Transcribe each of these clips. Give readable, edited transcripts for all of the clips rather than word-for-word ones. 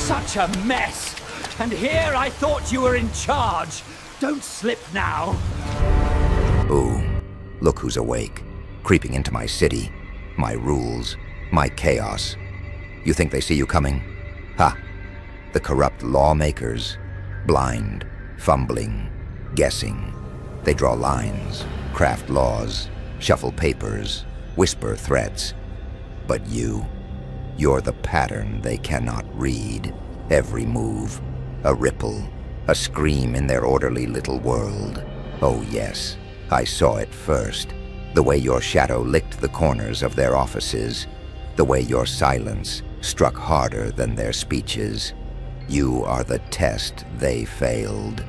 Such a mess! And here I thought you were in charge. Don't slip now. Ooh, look who's awake, creeping into my city, my rules, my chaos. You think they see you coming? Ha! The corrupt lawmakers, blind, fumbling, guessing. They draw lines, craft laws, shuffle papers, whisper threats. But you're the pattern they cannot read. Every move, a ripple, a scream in their orderly little world. Oh yes, I saw it first. The way your shadow licked the corners of their offices. The way your silence struck harder than their speeches. You are the test they failed.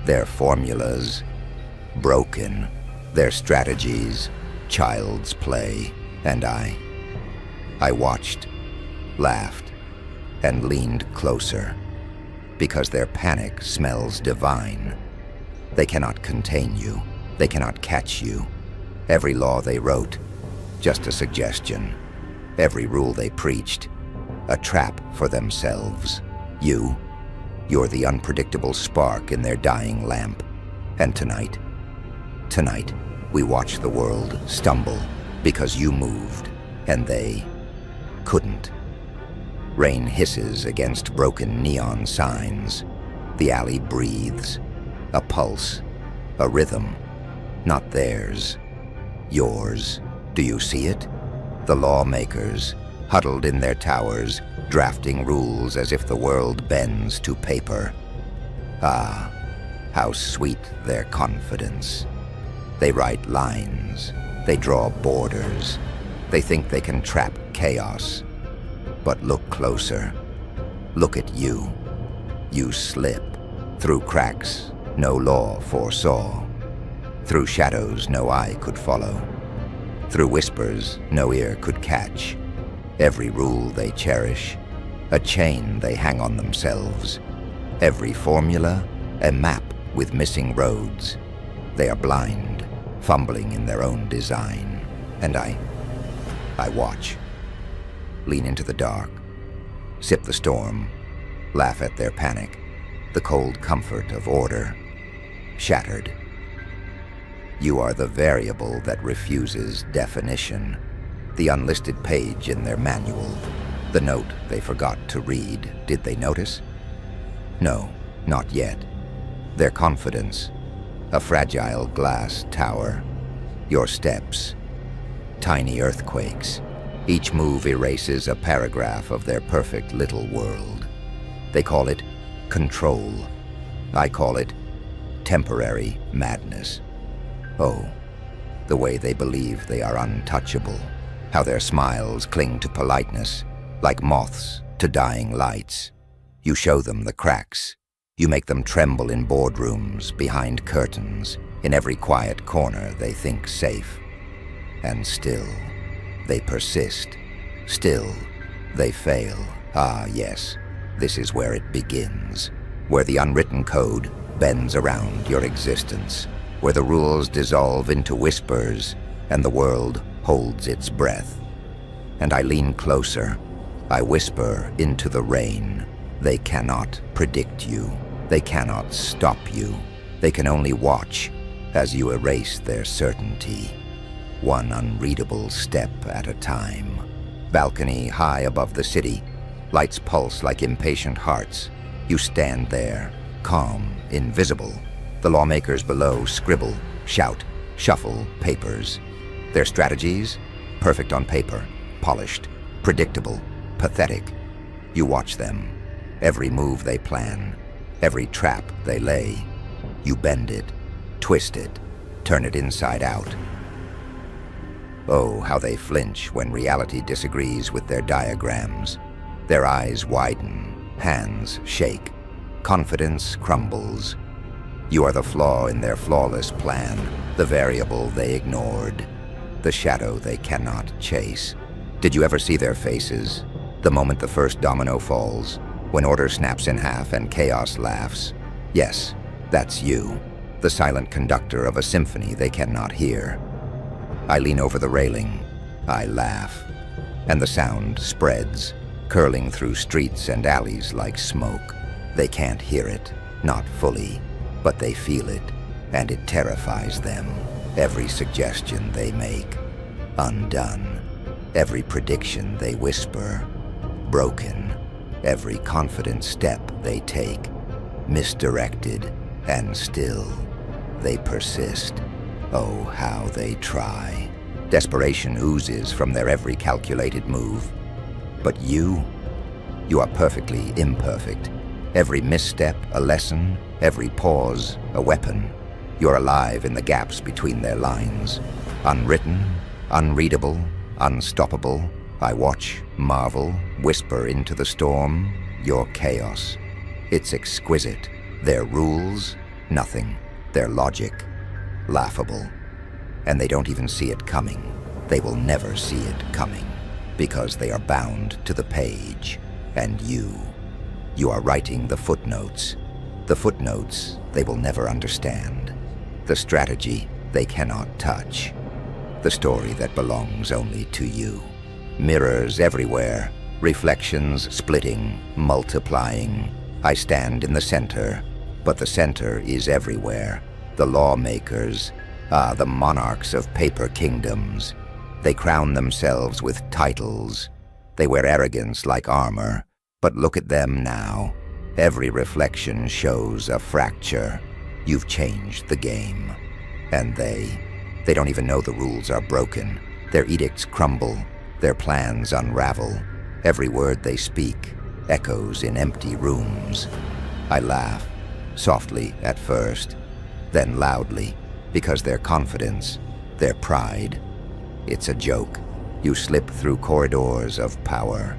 Their formulas, broken. Their strategies, child's play. And I watched, laughed, and leaned closer. Because their panic smells divine. They cannot contain you. They cannot catch you. Every law they wrote, just a suggestion. Every rule they preached, a trap for themselves. You're the unpredictable spark in their dying lamp. And tonight, we watch the world stumble because you moved and they couldn't. Rain hisses against broken neon signs. The alley breathes, a pulse, a rhythm, not theirs, yours. Do you see it? The lawmakers, huddled in their towers, drafting rules as if the world bends to paper. Ah, how sweet their confidence. They write lines, they draw borders, they think they can trap chaos. But look closer. Look at you. You slip through cracks no law foresaw, through shadows no eye could follow, through whispers no ear could catch. Every rule they cherish, a chain they hang on themselves. Every formula, a map with missing roads. They are blind, fumbling in their own design. And I watch. Lean into the dark, sip the storm, laugh at their panic, the cold comfort of order, shattered. You are the variable that refuses definition, the unlisted page in their manual, the note they forgot to read. Did they notice? No, not yet. Their confidence, a fragile glass tower. Your steps, tiny earthquakes. Each move erases a paragraph of their perfect little world. They call it control. I call it temporary madness. Oh, the way they believe they are untouchable. How their smiles cling to politeness, like moths to dying lights. You show them the cracks. You make them tremble in boardrooms, behind curtains, in every quiet corner they think safe. And still, they persist. Still, they fail. Ah, yes, this is where it begins. Where the unwritten code bends around your existence. Where the rules dissolve into whispers and the world holds its breath. And I lean closer. I whisper into the rain. They cannot predict you. They cannot stop you. They can only watch as you erase their certainty. One unreadable step at a time. Balcony high above the city. Lights pulse like impatient hearts. You stand there, calm, invisible. The lawmakers below scribble, shout, shuffle papers. Their strategies? Perfect on paper, polished, predictable, pathetic. You watch them. Every move they plan, every trap they lay. You bend it, twist it, turn it inside out. Oh, how they flinch when reality disagrees with their diagrams. Their eyes widen, hands shake, confidence crumbles. You are the flaw in their flawless plan, the variable they ignored, the shadow they cannot chase. Did you ever see their faces? The moment the first domino falls, when order snaps in half and chaos laughs? Yes, that's you, the silent conductor of a symphony they cannot hear. I lean over the railing. I laugh. And the sound spreads. curling through streets and alleys like smoke. They can't hear it, not fully, but they feel it, and it terrifies them. Every suggestion they make, undone. Every prediction they whisper, broken. Every confident step they take, misdirected, and still they persist. Oh, how they try. Desperation oozes from their every calculated move. But you are perfectly imperfect. Every misstep a lesson, every pause a weapon. You're alive in the gaps between their lines. Unwritten, unreadable, unstoppable. I watch, marvel, whisper into the storm, your chaos. It's exquisite. Their rules, nothing. Their logic, laughable. And they don't even see it coming. They will never see it coming, because they are bound to the page. And you are writing the footnotes. The footnotes they will never understand. The strategy they cannot touch. The story that belongs only to you. Mirrors everywhere, reflections splitting, multiplying. I stand in the center, but the center is everywhere. The lawmakers, the monarchs of paper kingdoms. They crown themselves with titles. They wear arrogance like armor. But look at them now. Every reflection shows a fracture. You've changed the game. And they don't even know the rules are broken. Their edicts crumble. Their plans unravel. Every word they speak echoes in empty rooms. I laugh, softly at first, then loudly, because their confidence, their pride, it's a joke. You slip through corridors of power.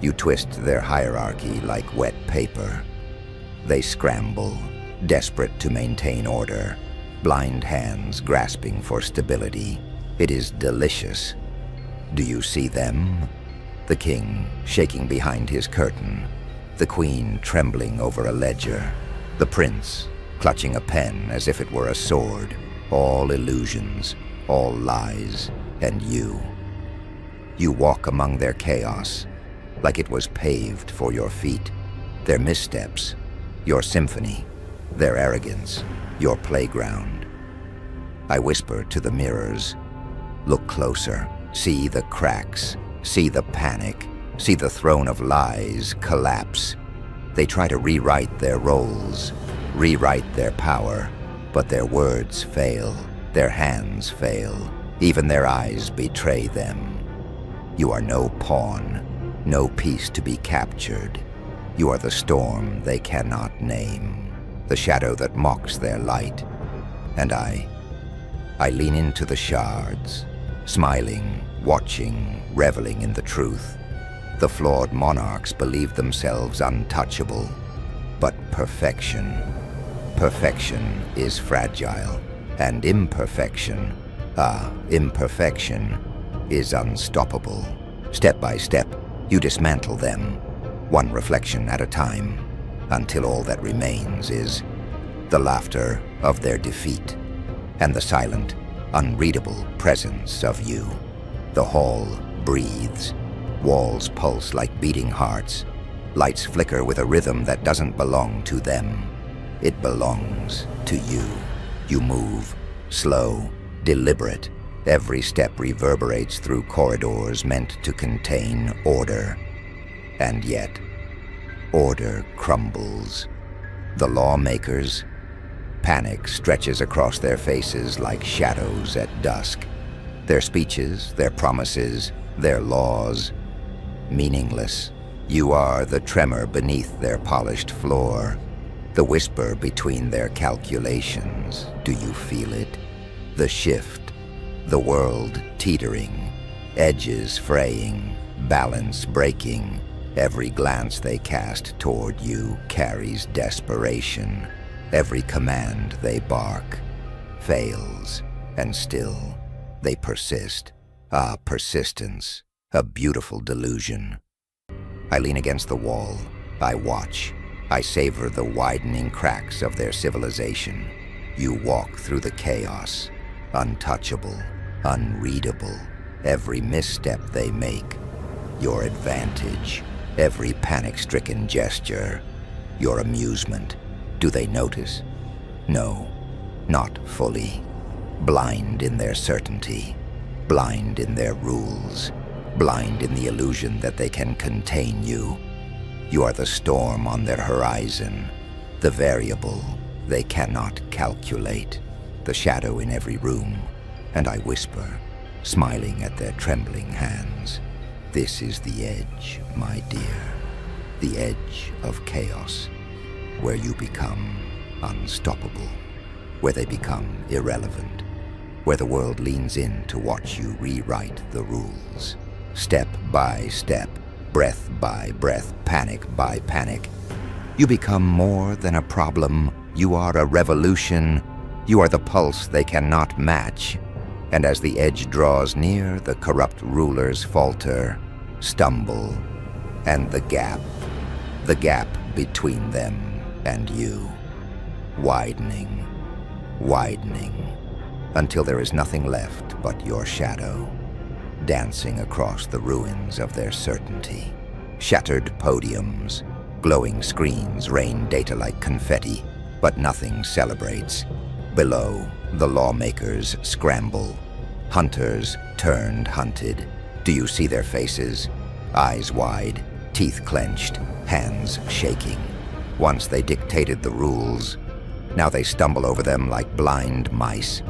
You twist their hierarchy like wet paper. They scramble, desperate to maintain order, blind hands grasping for stability. It is delicious. Do you see them? The king shaking behind his curtain, the queen trembling over a ledger, the prince clutching a pen as if it were a sword. All illusions, all lies, and you walk among their chaos, like it was paved for your feet. Their missteps, your symphony. Their arrogance, your playground. I whisper to the mirrors, look closer, see the cracks, see the panic, see the throne of lies collapse. They try to rewrite their roles, rewrite their power, but their words fail, their hands fail, even their eyes betray them. You are no pawn, no piece to be captured. You are the storm they cannot name, the shadow that mocks their light. And I lean into the shards, smiling, watching, reveling in the truth. The flawed monarchs believe themselves untouchable, but perfection is fragile, and imperfection is unstoppable. Step by step, you dismantle them, one reflection at a time, until all that remains is the laughter of their defeat and the silent, unreadable presence of you. The hall breathes, walls pulse like beating hearts, lights flicker with a rhythm that doesn't belong to them. It belongs to you. You move, slow, deliberate. Every step reverberates through corridors meant to contain order. And yet, order crumbles. The lawmakers, panic stretches across their faces like shadows at dusk. Their speeches, their promises, their laws, meaningless. You are the tremor beneath their polished floor, the whisper between their calculations. Do you feel it? The shift, the world teetering, edges fraying, balance breaking. Every glance they cast toward you carries desperation. Every command they bark fails, and still they persist. Ah, persistence, a beautiful delusion. I lean against the wall. I watch. I savor the widening cracks of their civilization. You walk through the chaos, untouchable, unreadable. Every misstep they make, your advantage, every panic-stricken gesture, your amusement. Do they notice? No, not fully. Blind in their certainty, blind in their rules, blind in the illusion that they can contain you. You are the storm on their horizon, the variable they cannot calculate, the shadow in every room, and I whisper, smiling at their trembling hands. This is the edge, my dear, the edge of chaos, where you become unstoppable, where they become irrelevant, where the world leans in to watch you rewrite the rules. Step by step, breath by breath, panic by panic. You become more than a problem. You are a revolution. You are the pulse they cannot match. And as the edge draws near, the corrupt rulers falter, stumble, and the gap between them and you, widening, widening, until there is nothing left but your shadow, dancing across the ruins of their certainty. Shattered podiums, glowing screens rain data like confetti, but nothing celebrates. Below, the lawmakers scramble. Hunters turned hunted. Do you see their faces? Eyes wide, teeth clenched, hands shaking. Once they dictated the rules, now they stumble over them like blind mice.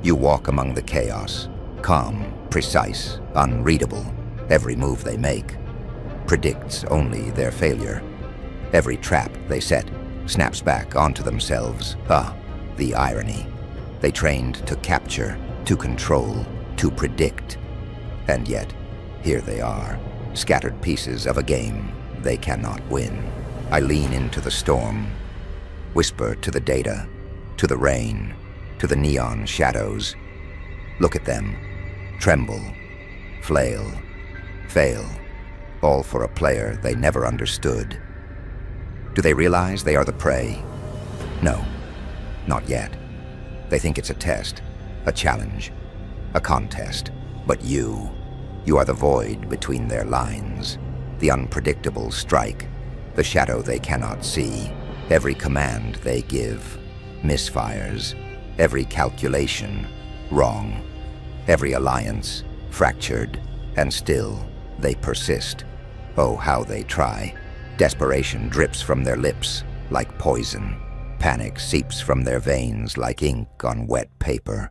You walk among the chaos, calm, precise, unreadable. Every move they make predicts only their failure. Every trap they set snaps back onto themselves. Ah, the irony. They trained to capture, to control, to predict. And yet, here they are, scattered pieces of a game they cannot win. I lean into the storm, whisper to the data, to the rain, to the neon shadows. Look at them, tremble, flail, fail, all for a player they never understood. Do they realize they are the prey? No, not yet. They think it's a test, a challenge, a contest. But you are the void between their lines, the unpredictable strike, the shadow they cannot see. Every command they give misfires, every calculation wrong, every alliance fractured, and still they persist. Oh, how they try. Desperation drips from their lips like poison. Panic seeps from their veins like ink on wet paper.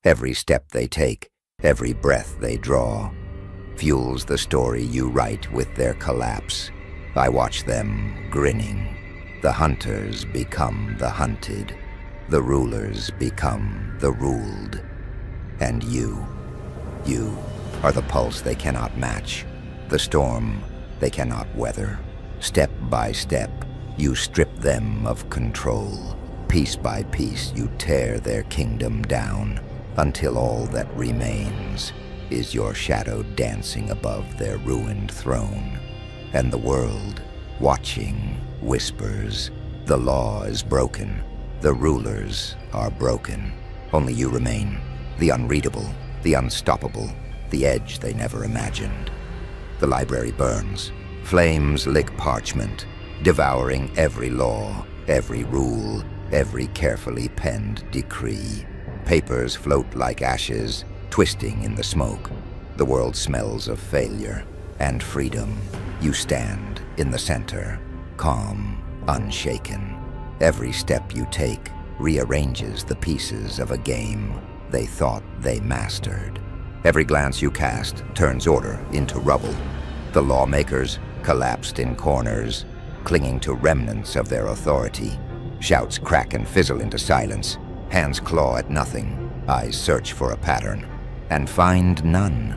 Every step they take, every breath they draw, fuels the story you write with their collapse. I watch them grinning. The hunters become the hunted. The rulers become the ruled. And you are the pulse they cannot match, the storm they cannot weather. Step by step, you strip them of control. Piece by piece, you tear their kingdom down, until all that remains is your shadow dancing above their ruined throne. And the world, watching, whispers, the law is broken, the rulers are broken. Only you remain, the unreadable, the unstoppable, the edge they never imagined. The library burns. Flames lick parchment, devouring every law, every rule, every carefully penned decree. Papers float like ashes, twisting in the smoke. The world smells of failure and freedom. You stand in the center, calm, unshaken. Every step you take rearranges the pieces of a game they thought they mastered. Every glance you cast turns order into rubble. The lawmakers, collapsed in corners, clinging to remnants of their authority. Shouts crack and fizzle into silence. Hands claw at nothing. Eyes search for a pattern, and find none.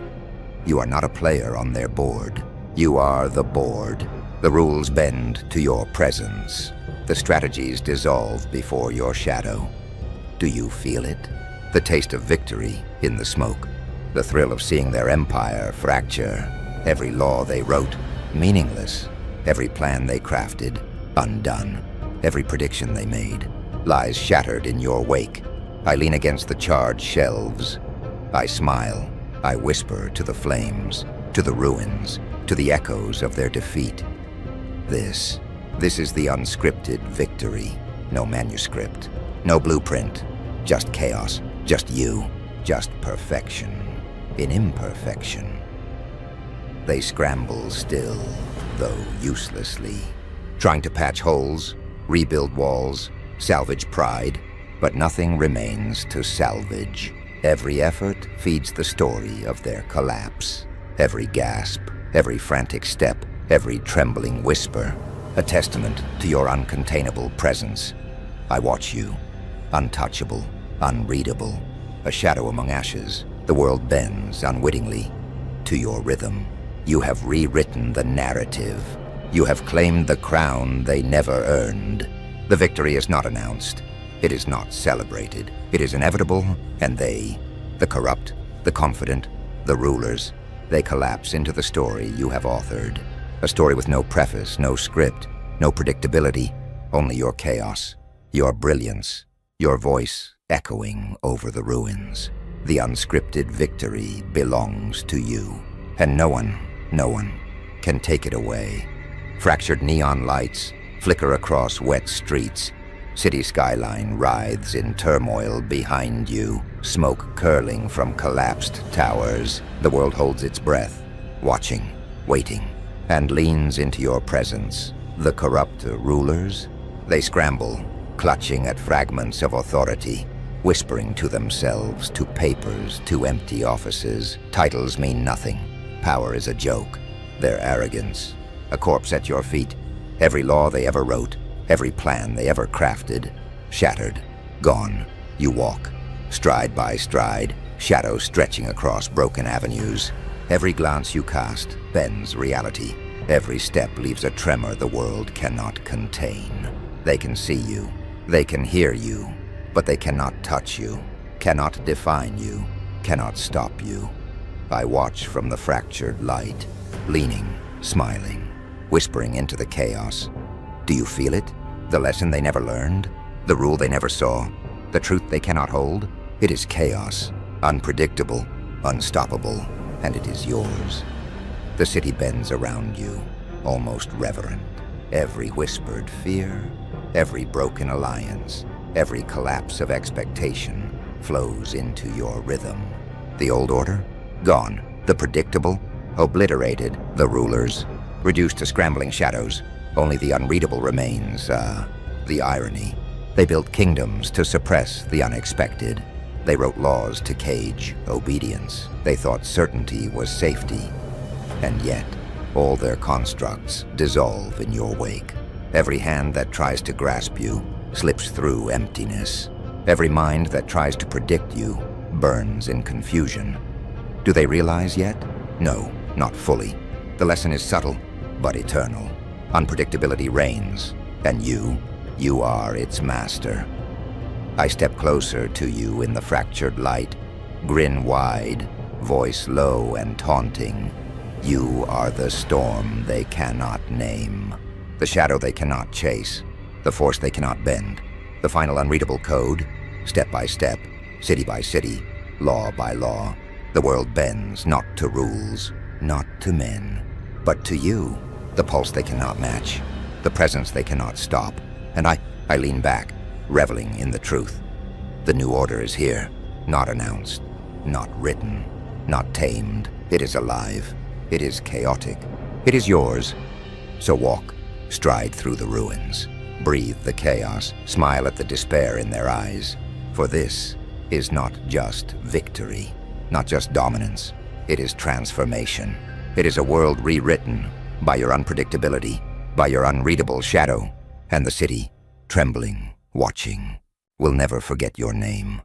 You are not a player on their board. You are the board. The rules bend to your presence. The strategies dissolve before your shadow. Do you feel it? The taste of victory in the smoke. The thrill of seeing their empire fracture. Every law they wrote, meaningless. Every plan they crafted, undone. Every prediction they made lies shattered in your wake. I lean against the charred shelves. I smile. I whisper to the flames. to the ruins, to the echoes of their defeat. This is the unscripted victory. No manuscript, no blueprint, just chaos, just you, just perfection in imperfection. They scramble still, though uselessly, trying to patch holes, rebuild walls, salvage pride, but nothing remains to salvage. Every effort feeds the story of their collapse. Every gasp, every frantic step, every trembling whisper, a testament to your uncontainable presence. I watch you, untouchable, unreadable, a shadow among ashes. The world bends unwittingly to your rhythm. You have rewritten the narrative. You have claimed the crown they never earned. The victory is not announced. It is not celebrated. It is inevitable, and they, the corrupt, the confident, the rulers, they collapse into the story you have authored. A story with no preface, no script, no predictability, only your chaos, your brilliance, your voice echoing over the ruins. The unscripted victory belongs to you, and no one can take it away. Fractured neon lights flicker across wet streets. City skyline writhes in turmoil behind you, smoke curling from collapsed towers. The world holds its breath, watching, waiting, and leans into your presence. The corrupt rulers, they scramble, clutching at fragments of authority, whispering to themselves, to papers, to empty offices. Titles mean nothing. Power is a joke. Their arrogance, a corpse at your feet. Every law they ever wrote, every plan they ever crafted, shattered, gone. You walk, stride by stride, shadows stretching across broken avenues. Every glance you cast bends reality. Every step leaves a tremor the world cannot contain. They can see you, they can hear you, but they cannot touch you, cannot define you, cannot stop you. I watch from the fractured light, leaning, smiling, whispering into the chaos. Do you feel it? The lesson they never learned? The rule they never saw? The truth they cannot hold? It is chaos, unpredictable, unstoppable, and it is yours. The city bends around you, almost reverent. Every whispered fear, every broken alliance, every collapse of expectation flows into your rhythm. The old order? Gone. The predictable? Obliterated. The rulers? Reduced to scrambling shadows. Only the unreadable remains. The irony. They built kingdoms to suppress the unexpected. They wrote laws to cage obedience. They thought certainty was safety. And yet, all their constructs dissolve in your wake. Every hand that tries to grasp you slips through emptiness. Every mind that tries to predict you burns in confusion. Do they realize yet? No, not fully. The lesson is subtle, but eternal. Unpredictability reigns, and you are its master. I step closer to you in the fractured light, grin wide, voice low and taunting. You are the storm they cannot name, the shadow they cannot chase, the force they cannot bend, the final unreadable code, step by step, city by city, law by law. The world bends not to rules, not to men, but to you, the pulse they cannot match, the presence they cannot stop. And I lean back, reveling in the truth. The new order is here, not announced, not written, not tamed. It is alive. It is chaotic. It is yours. So walk, stride through the ruins, breathe the chaos, smile at the despair in their eyes. For this is not just victory, not just dominance. It is transformation. It is a world rewritten by your unpredictability, by your unreadable shadow, and the city, trembling, watching, will never forget your name.